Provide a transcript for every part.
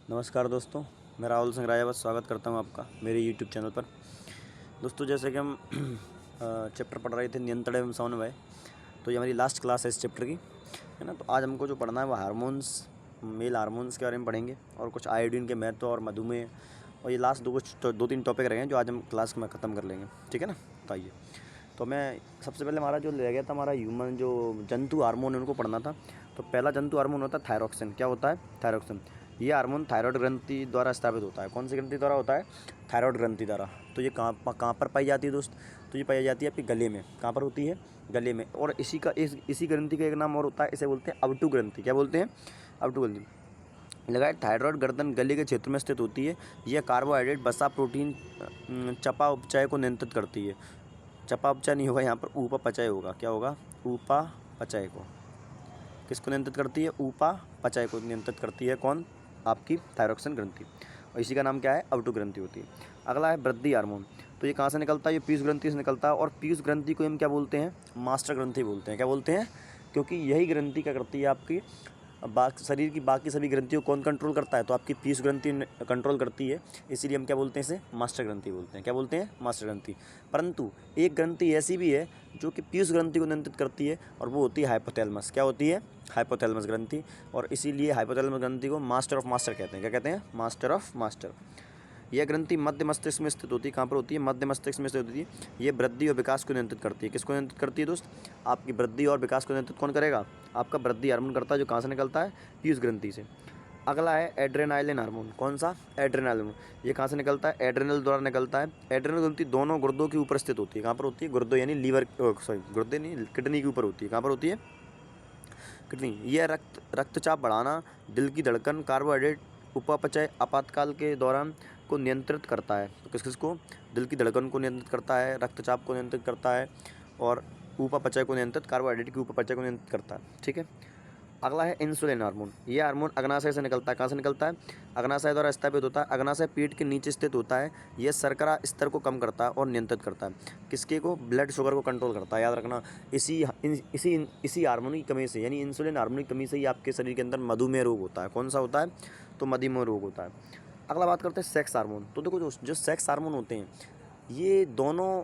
नमस्कार दोस्तों, मैं राहुल सिंह राजावत स्वागत करता हूं आपका मेरे यूट्यूब चैनल पर। दोस्तों, जैसे कि हम चैप्टर पढ़ रहे थे नियंत्रण एवं समन्वय, तो ये हमारी लास्ट क्लास है इस चैप्टर की, है ना। तो आज हमको जो पढ़ना है वो हार्मोन्स, मेल हार्मोन्स के बारे में पढ़ेंगे और कुछ आयोडीन के महत्व और मधुमेह, और ये लास्ट दो तीन टॉपिक रहेंगे जो आज हम क्लास में ख़त्म कर लेंगे, ठीक है ना। तो आइए, तो मैं सबसे पहले हमारा जो रह गया था हमारा ह्यूमन जो जंतु हार्मोन है उनको पढ़ना था। तो पहला जंतु हार्मोन होता है थायरॉक्सिन। क्या होता है? थायरॉक्सिन। ये हार्मोन थायराइड ग्रंथि द्वारा स्थापित होता है। कौन सी ग्रंथि द्वारा होता है? थायराइड ग्रंथि द्वारा। तो ये कहाँ पर पाई जाती है दोस्त? तो ये पाई जाती है आपके गले में। कहाँ पर होती है? गले में। और इसी ग्रंथि का एक नाम और होता है, इसे बोलते हैं अवटु ग्रंथि। क्या बोलते हैं? अवटु ग्रंथि। लगाए थायराइड गर्दन गले के क्षेत्र में स्थित होती है। यह कार्बोहाइड्रेट, वसा, प्रोटीन, चयापचय को नियंत्रित करती है। चयापचय नहीं होगा यहाँ पर, उपापचय होगा। क्या होगा? उपापचय को। किसको नियंत्रित करती है? उपापचय को नियंत्रित करती है। कौन? आपकी थायरॉक्सिन ग्रंथि। और इसी का नाम क्या है? अवटु ग्रंथि होती है। अगला है वृद्धि हार्मोन। तो ये कहाँ से निकलता है? ये पीयूष ग्रंथि से निकलता है। और पीयूष ग्रंथि को हम क्या बोलते हैं? मास्टर ग्रंथि बोलते हैं। क्या बोलते हैं? क्योंकि यही ग्रंथि क्या करती है आपकी शरीर की बाकी सभी ग्रंथियों को कौन कंट्रोल करता है? तो आपकी पीयूष ग्रंथि कंट्रोल करती है। इसीलिए हम क्या बोलते हैं? इसे मास्टर ग्रंथि बोलते हैं। क्या बोलते हैं? मास्टर ग्रंथि। परंतु एक ग्रंथि ऐसी भी है जो कि पीयूष ग्रंथि को नियंत्रित करती है, और वो होती है हाइपोथैलेमस। क्या होती है? हाइपोथैलेमस ग्रंथि। और इसीलिए हाइपोथैलेमस ग्रंथि को मास्टर ऑफ मास्टर कहते हैं। क्या कहते हैं? Master of master. यह ग्रंथि मध्य मस्तिष्क में स्थित होती है। कहाँ पर होती है? मध्य मस्तिष्क में स्थित होती है। ये वृद्धि और विकास को नियंत्रित करती है। किसको नियंत्रित करती है दोस्त? आपकी वृद्धि और विकास को नियंत्रित कौन करेगा? आपका वृद्धि हार्मोन करता है, जो कहाँ से निकलता है? पीयूष ग्रंथि से। अगला है एड्रेनालिन हार्मोन। कौन सा? एड्रेनालिन। ये कहाँ से निकलता है? एड्रेनल द्वारा निकलता है। एड्रेनल ग्रंथि दोनों गुर्दों के ऊपर स्थित होती है। कहाँ पर होती है? गुर्दों यानी लीवर, सॉरी गुर्दे नहीं, किडनी के ऊपर होती है। कहाँ पर होती है? किडनी। यह रक्तचाप बढ़ाना, दिल की धड़कन, कार्बोहाइड्रेट उपापचय आपातकाल के दौरान को नियंत्रित करता है। तो किस किस को? दिल की धड़कन को नियंत्रित करता है, रक्तचाप को नियंत्रित करता है, और उपापचय को नियंत्रित, कार्बोहाइड्रेट की उपापचय को नियंत्रित करता है। ठीक है। अगला है इंसुलिन हार्मोन। ये हार्मोन अग्नाशय से निकलता है। कहाँ से निकलता है? अग्नाशय द्वारा स्थापित होता है। अग्नाशय पेट के नीचे स्थित होता है। यह शर्करा स्तर को कम करता है और नियंत्रित करता है। किसके को? ब्लड शुगर को कंट्रोल करता है। याद रखना, इसी हार्मोन की कमी से, यानी इंसुलिन हार्मोन की कमी से ही आपके शरीर के अंदर मधुमेह रोग होता है। कौन सा होता है? तो मधुमेह रोग होता है। अगला बात करते हैं सेक्स हार्मोन। तो देखो, जो सेक्स हार्मोन होते हैं ये दोनों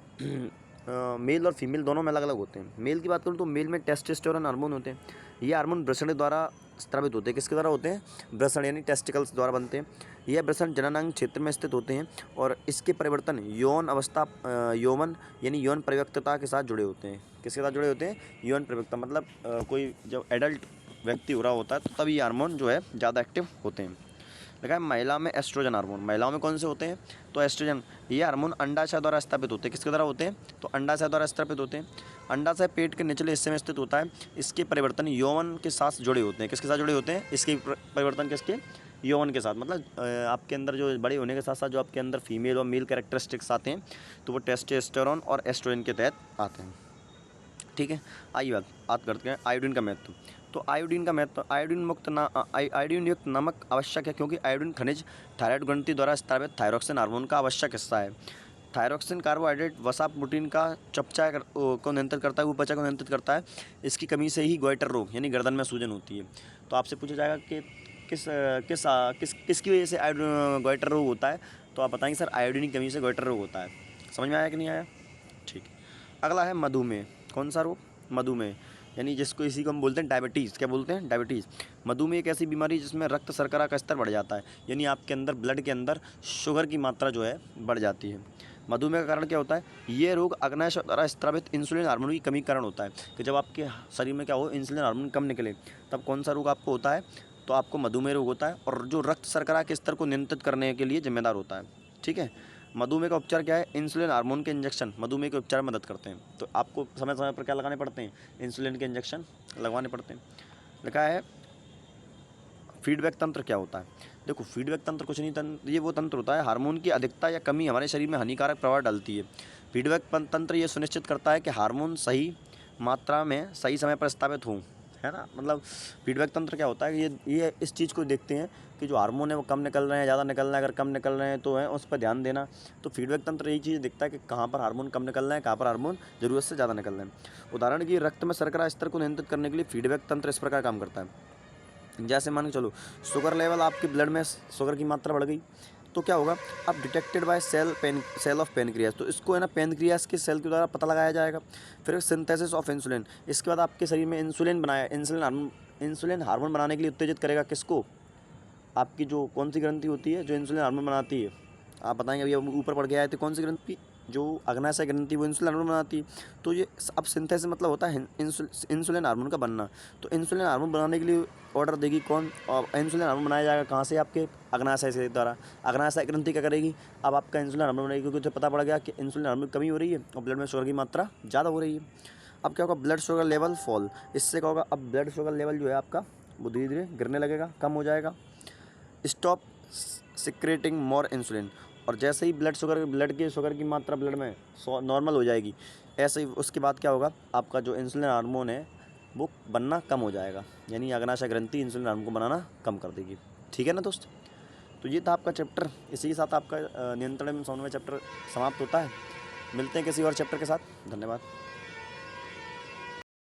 मेल और फीमेल दोनों में अलग अलग होते हैं। मेल की बात करूँ तो मेल में टेस्टोस्टेरोन हार्मोन होते हैं। ये हार्मोन वृषण द्वारा स्रावित होते हैं। किसके द्वारा होते हैं? वृषण यानी टेस्टिकल्स द्वारा बनते हैं। यह वृषण जननांग क्षेत्र में स्थित होते हैं, और इसके परिवर्तन यौन अवस्था, यौवन यानी यौन परिपक्वता के साथ जुड़े होते हैं। किसके साथ जुड़े होते हैं? यौन परिपक्वता, मतलब कोई जब एडल्ट व्यक्ति हो रहा होता है तो तभी ये हार्मोन जो है ज़्यादा एक्टिव होते हैं। देखा है, महिला में एस्ट्रोजन हार्मोन। महिलाओं में कौन से होते हैं? तो एस्ट्रोजन। ये हार्मोन अंडाशय द्वारा स्थापित होते हैं। किसके द्वारा होते हैं? तो अंडाशय द्वारा स्थापित होते हैं। अंडाशय पेट के निचले हिस्से में स्थित होता है। इसके परिवर्तन यौवन के साथ जुड़े होते हैं। किसके साथ जुड़े होते हैं? इसके परिवर्तन किसके? यौवन के साथ। मतलब आपके अंदर जो बड़े होने के साथ साथ जो आपके अंदर फीमेल और मेल कैरेक्टरिस्टिक्स आते हैं, तो वो टेस्टोस्टेरोन और एस्ट्रोजन के तहत आते हैं। ठीक है। आइए बात करते हैं आयोडीन का महत्व। तो आयोडीन का महत्व, आयोडीन युक्त नमक आवश्यक है, क्योंकि आयोडीन खनिज थायराइड ग्रंथि द्वारा स्रावित थायरॉक्सिन हार्मोन का आवश्यक हिस्सा है। थायरॉक्सिन कार्बोहाइड्रेट, वसा, प्रोटीन का चयापचय को नियंत्रित करता है, उपापचय को नियंत्रित करता है। इसकी कमी से ही गोइटर रोग यानी गर्दन में सूजन होती है। तो आपसे पूछा जाएगा कि किस किस किस किसकी वजह से गोइटर रोग होता है? तो आप बताएंगे सर आयोडीन की कमी से गोइटर रोग होता है। समझ में आया कि नहीं आया? ठीक है। अगला है मधुमेह। कौन सा रोग? मधुमेह, यानी जिसको इसी को हम बोलते हैं डायबिटीज़। क्या बोलते हैं? डायबिटीज़। मधुमेह एक ऐसी बीमारी जिसमें रक्त शर्करा का स्तर बढ़ जाता है, यानी आपके अंदर ब्लड के अंदर शुगर की मात्रा जो है बढ़ जाती है। मधुमेह का कारण क्या होता है? ये रोग अग्नाशय द्वारा स्रावित इंसुलिन हार्मोन की कमी के कारण होता है। कि जब आपके शरीर में क्या हो, इंसुलिन हार्मोन कम निकले, तब कौन सा रोग आपको होता है? तो आपको मधुमेह रोग होता है, और जो रक्त शर्करा के स्तर को नियंत्रित करने के लिए जिम्मेदार होता है। ठीक है। मधुमेह का उपचार क्या है? इंसुलिन हार्मोन के इंजेक्शन मधुमेह के उपचार में मदद करते हैं। तो आपको समय समय पर क्या लगाने पड़ते हैं? इंसुलिन के इंजेक्शन लगवाने पड़ते हैं। लिखा है फीडबैक तंत्र क्या होता है? देखो, फीडबैक तंत्र कुछ नहीं, ये वो तंत्र होता है, हार्मोन की अधिकता या कमी हमारे शरीर में हानिकारक प्रभाव डालती है। फीडबैक तंत्र ये सुनिश्चित करता है कि हार्मोन सही मात्रा में सही समय पर स्थापित हों, है ना। मतलब फीडबैक तंत्र क्या होता है? ये इस चीज़ को देखते हैं कि जो हार्मोन है वो कम निकल रहे हैं, ज़्यादा निकल रहे हैं। अगर कम निकल रहे हैं तो है उस पर ध्यान देना। तो फीडबैक तंत्र यही चीज़ देखता है कि कहाँ पर हार्मोन कम निकल रहे हैं, कहाँ पर हार्मोन ज़रूरत से ज़्यादा निकल रहे हैं। उदाहरण की रक्त में शर्करा स्तर को नियंत्रित करने के लिए फीडबैक तंत्र इस प्रकार काम करता है। जैसे मान के चलो शुगर लेवल आपके ब्लड में शुगर की मात्रा बढ़ गई तो क्या होगा, अब detected by cell of pancreas, तो इसको है ना पेनक्रियास के सेल के द्वारा पता लगाया जाएगा। फिर सिंथेसिस ऑफ इंसुलिन, इसके बाद आपके शरीर में इंसुलिन बनाया, इंसुलिन हार्मोन बनाने के लिए उत्तेजित करेगा किसको, आपकी जो कौन सी ग्रंथि होती है जो इंसुलिन हार्मोन बनाती है, आप बताएंगे अभी हम ऊपर पढ़ के आए थे कौन सी ग्रंथि, जो अग्नाशय ग्रंथि वो इंसुलिन हार्मोन बनाती है। तो ये अब सिंथेसिस मतलब होता है इंसुलिन हार्मोन का बनना। तो इंसुलिन हार्मोन बनाने के लिए ऑर्डर देगी कौन, और इंसुलिन हार्मोन बनाया जाएगा कहाँ से, आपके अग्नाशय से द्वारा। अग्नाशय ग्रंथि क्या करेगी, अब आपका इंसुलिन हार्मोन बनेगी, क्योंकि उसे पता पड़ गया कि इंसुलिन हार्मोन की कमी हो रही है और ब्लड में शुगर की मात्रा ज़्यादा हो रही है। अब क्या होगा, ब्लड शुगर लेवल फॉल, इससे क्या होगा, अब ब्लड शुगर लेवल जो है आपका वो धीरे धीरे गिरने लगेगा, कम हो जाएगा। स्टॉप सिक्रेटिंग मोर इंसुलिन, और जैसे ही ब्लड की शुगर की मात्रा ब्लड में नॉर्मल हो जाएगी, ऐसे ही उसके बाद क्या होगा, आपका जो इंसुलिन हार्मोन है वो बनना कम हो जाएगा, यानी अग्नाशय ग्रंथि इंसुलिन हार्मोन को बनाना कम कर देगी। ठीक है ना दोस्त, तो ये था आपका चैप्टर, इसी के साथ आपका नियंत्रण एवं समन्वय चैप्टर समाप्त होता है। मिलते हैं किसी और चैप्टर के साथ, धन्यवाद।